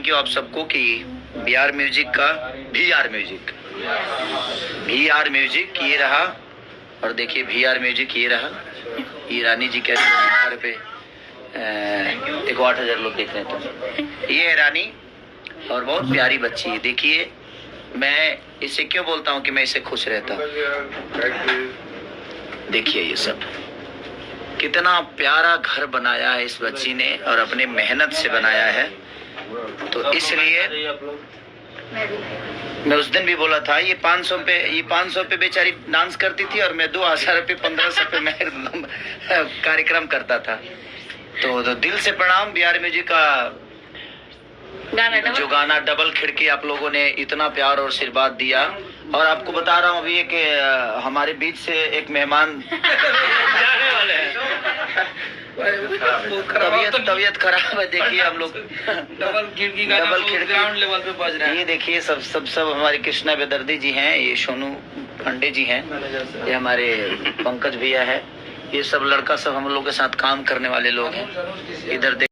Thank you आप सबको कि वी आर म्यूजिक ये रहा। और देखिए VR म्यूजिक ये रहा। ये रानी जी कैसे घर पे देखो 8000 लोग देख रहे हैं। तो ये है रानी और बहुत प्यारी बच्ची है। देखिए मैं इसे क्यों बोलता हूँ कि मैं इसे खुश रहता हूँ। देखिए ये सब कितना प्यारा घर बनाया है इस बच्ची ने और अपने मेहनत से बनाया है। तो इसलिए मैं उस दिन भी बोला था ये 500 पे बेचारी डांस करती थी और मैं 2000 पे 1500 पे मैं कार्यक्रम करता था। तो दिल से प्रणाम VR म्यूजिक का जो गाना डबल खिड़की आप लोगों ने इतना प्यार और आशीर्वाद दिया। और आपको बता रहा हूँ अभी कि हमारे बीच से एक मेहमान जाने वाले हैं। तबीयत खराब है। देखिए हम लोग डबल खिड़की ग्राउंड लेवल पे बज रहा है। ये देखिए सब हमारे कृष्णा बेदर्दी जी हैं, ये सोनू पांडे जी हैं, ये हमारे पंकज भैया है। ये सब लड़का सब हम लोग के साथ काम करने वाले लोग हैं। इधर